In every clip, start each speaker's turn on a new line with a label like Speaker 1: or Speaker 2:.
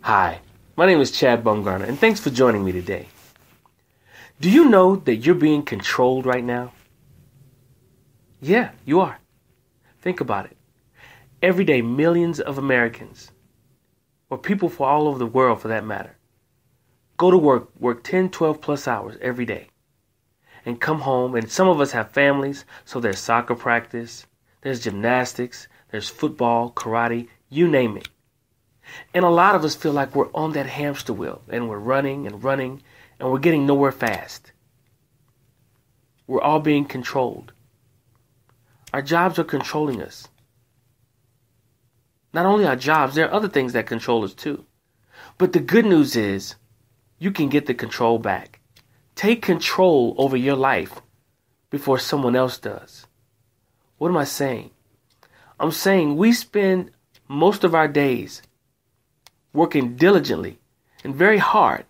Speaker 1: Hi, my name is Chad Bumgarner, and thanks for joining me today. Do you know that you're being controlled right now? Yeah, you are. Think about it. Every day, millions of Americans, or people from all over the world for that matter, go to work 10, 12 plus hours every day, and come home, and some of us have families, so there's soccer practice, there's gymnastics, there's football, karate, you name it. And a lot of us feel like we're on that hamster wheel and we're running and running and we're getting nowhere fast. We're all being controlled. Our jobs are controlling us. Not only our jobs, there are other things that control us too. But the good news is you can get the control back. Take control over your life before someone else does. What am I saying? I'm saying we spend most of our days working diligently and very hard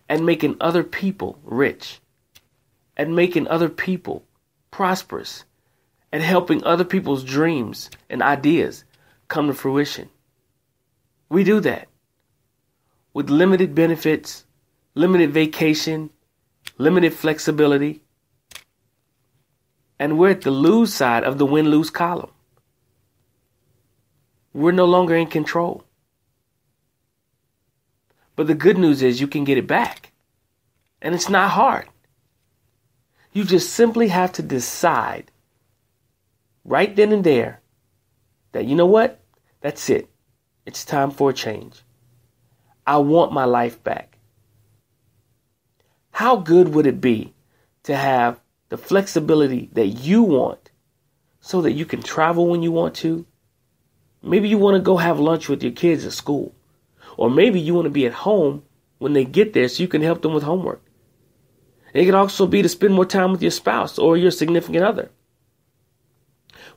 Speaker 1: at making other people rich, at making other people prosperous, and helping other people's dreams and ideas come to fruition. We do that with limited benefits, limited vacation, limited flexibility, and we're at the lose side of the win-lose column. We're no longer in control. But the good news is you can get it back. And it's not hard. You just simply have to decide right then and there that, you know what? That's it. It's time for a change. I want my life back. How good would it be to have the flexibility that you want so that you can travel when you want to? Maybe you want to go have lunch with your kids at school. Or maybe you want to be at home when they get there so you can help them with homework. It can also be to spend more time with your spouse or your significant other.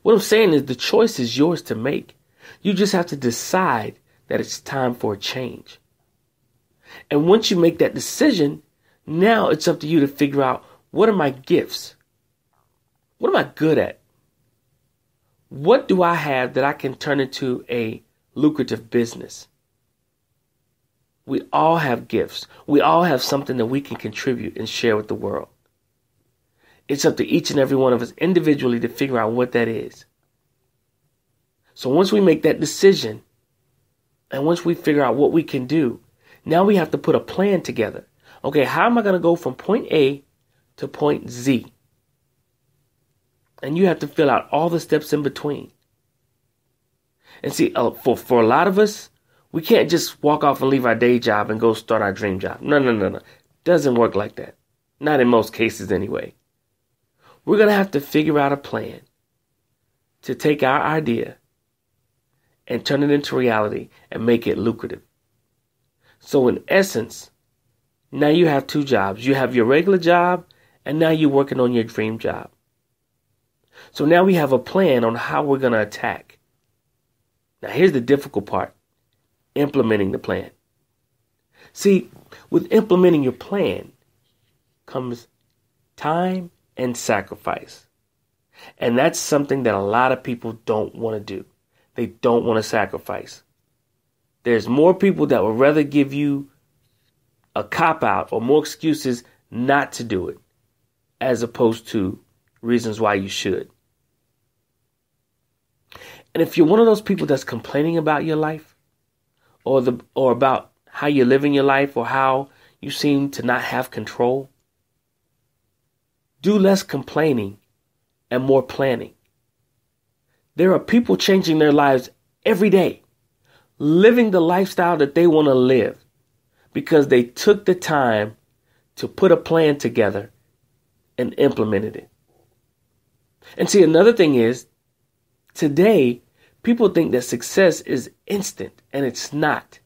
Speaker 1: What I'm saying is the choice is yours to make. You just have to decide that it's time for a change. And once you make that decision, now it's up to you to figure out, what are my gifts? What am I good at? What do I have that I can turn into a lucrative business? We all have gifts. We all have something that we can contribute and share with the world. It's up to each and every one of us individually to figure out what that is. So once we make that decision, and once we figure out what we can do, now we have to put a plan together. Okay, how am I going to go from point A to point Z? And you have to fill out all the steps in between. And see, for a lot of us, we can't just walk off and leave our day job and go start our dream job. No. Doesn't work like that. Not in most cases anyway. We're going to have to figure out a plan to take our idea and turn it into reality and make it lucrative. So in essence, now you have two jobs. You have your regular job and now you're working on your dream job. So now we have a plan on how we're going to attack. Now here's the difficult part. Implementing the plan. See, with implementing your plan comes time and sacrifice. And that's something that a lot of people don't want to do. They don't want to sacrifice. There's more people that would rather give you a cop-out or more excuses not to do it, as opposed to reasons why you should. And if you're one of those people that's complaining about your life, or about how you're living your life, or how you seem to not have control, do less complaining and more planning. There are people changing their lives every day, living the lifestyle that they want to live because they took the time to put a plan together and implemented it. And see, another thing is, today, people think that success is instant, and it's not.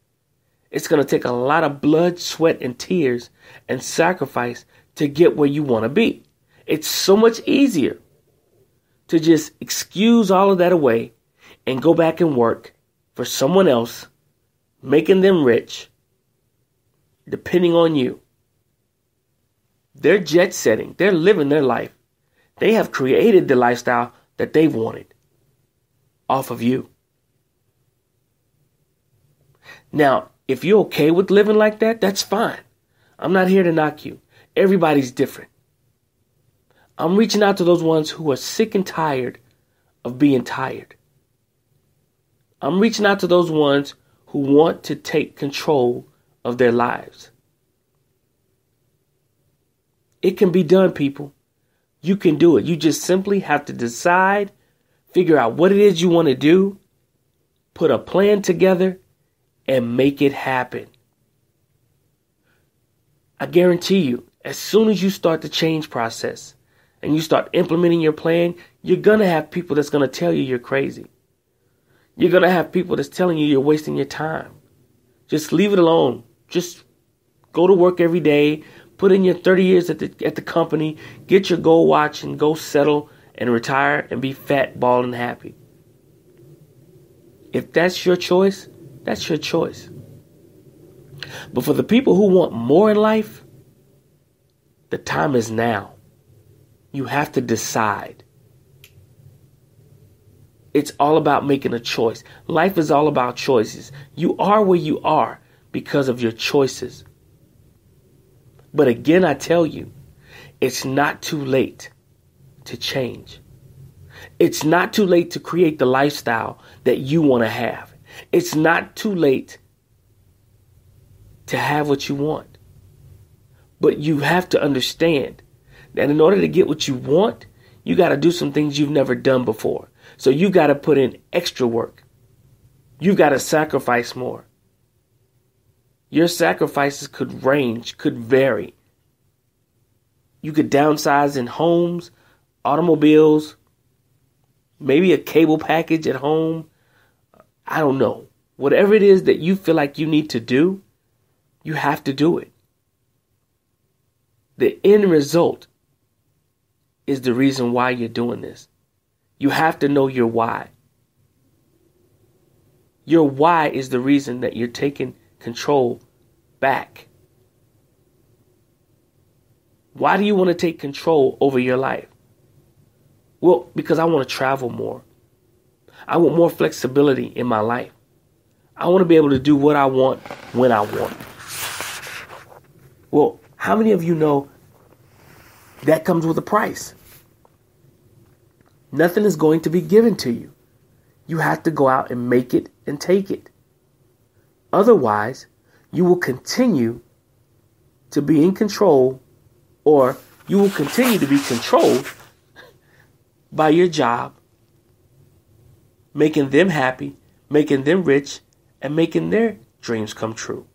Speaker 1: It's going to take a lot of blood, sweat, and tears and sacrifice to get where you want to be. It's so much easier to just excuse all of that away and go back and work for someone else, making them rich, depending on you. They're jet setting. They're living their life. They have created the lifestyle that they've wanted off of you. Now, If you're okay with living like that, that's fine. I'm not here to knock you. Everybody's different. I'm reaching out to those ones who are sick and tired of being tired. I'm reaching out to those ones who want to take control of their lives. It can be done, people. You can do it. You just simply have to decide, figure out what it is you want to do, put a plan together, and make it happen. I guarantee you, as soon as you start the change process and you start implementing your plan, you're going to have people that's going to tell you you're crazy. You're going to have people that's telling you you're wasting your time. Just leave it alone. Just go to work every day. Put in your 30 years at the company. Get your gold watch and go settle and retire and be fat, bald, and happy. If that's your choice, that's your choice. But for the people who want more in life, the time is now. You have to decide. It's all about making a choice. Life is all about choices. You are where you are because of your choices. But again, I tell you, it's not too late to change. It's not too late to create the lifestyle that you want to have. It's not too late to have what you want. But you have to understand that in order to get what you want, you got to do some things you've never done before. So you got to put in extra work. You've got to sacrifice more. Your sacrifices could vary. You could downsize in homes, automobiles, maybe a cable package at home. I don't know. Whatever it is that you feel like you need to do, you have to do it. The end result is the reason why you're doing this. You have to know your why. Your why is the reason that you're taking control back. Why do you want to take control over your life? Well, because I want to travel more. I want more flexibility in my life. I want to be able to do what I want when I want. Well, how many of you know that comes with a price? Nothing is going to be given to you. You have to go out and make it and take it. Otherwise, you will continue to be in control, or you will continue to be controlled by your job, making them happy, making them rich, and making their dreams come true.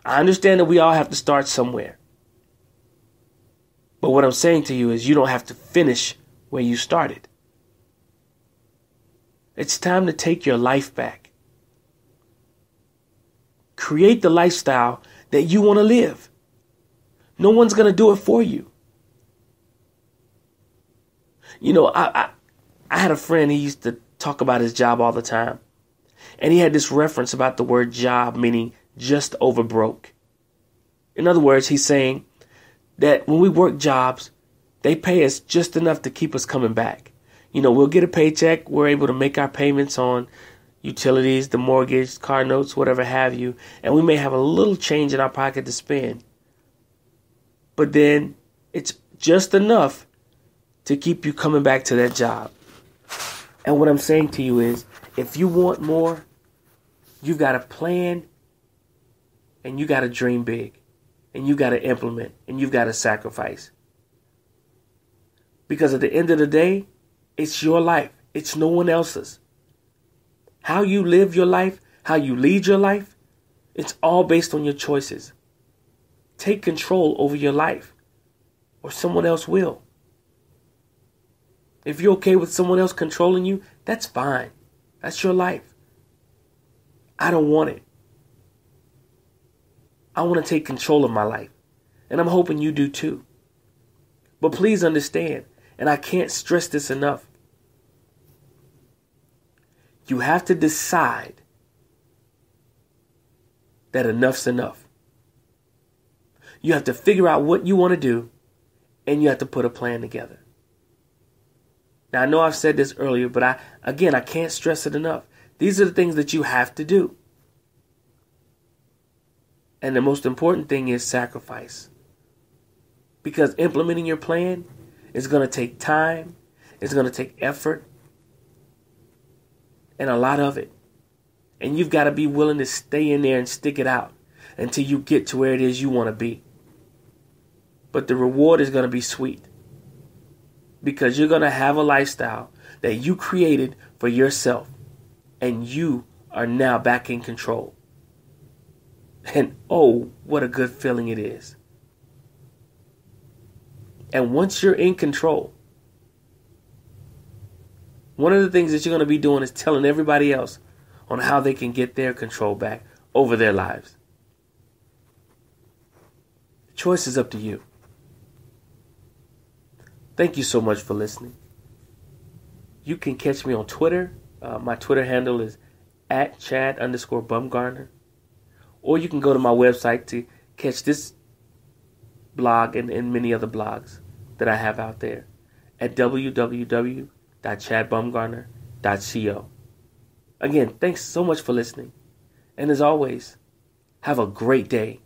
Speaker 1: I understand that we all have to start somewhere. But what I'm saying to you is you don't have to finish where you started. It's time to take your life back. Create the lifestyle that you want to live. No one's going to do it for you. You know, I had a friend, he used to talk about his job all the time. And he had this reference about the word job, meaning just over broke. In other words, he's saying that when we work jobs, they pay us just enough to keep us coming back. You know, we'll get a paycheck. We're able to make our payments on utilities, the mortgage, car notes, whatever have you. And we may have a little change in our pocket to spend. But then it's just enough to keep you coming back to that job. And what I'm saying to you is, if you want more, you've got to plan and you got to dream big and you got to implement and you've got to sacrifice. Because at the end of the day, it's your life. It's no one else's. How you live your life, how you lead your life, it's all based on your choices. Take control over your life, or someone else will. If you're okay with someone else controlling you, that's fine. That's your life. I don't want it. I want to take control of my life. And I'm hoping you do too. But please understand, and I can't stress this enough, you have to decide that enough's enough. You have to figure out what you want to do, and you have to put a plan together. Now, I know I've said this earlier, but I can't stress it enough. These are the things that you have to do. And the most important thing is sacrifice. Because implementing your plan is going to take time. It's going to take effort. And a lot of it. And you've got to be willing to stay in there and stick it out until you get to where it is you want to be. But the reward is going to be sweet. Because you're going to have a lifestyle that you created for yourself. And you are now back in control. And oh, what a good feeling it is. And once you're in control, one of the things that you're going to be doing is telling everybody else on how they can get their control back over their lives. The choice is up to you. Thank you so much for listening. You can catch me on Twitter. My Twitter handle is @Chad_Bumgarner. Or you can go to my website to catch this blog and many other blogs that I have out there at www.chadbumgarner.co. Again, thanks so much for listening. And as always, have a great day.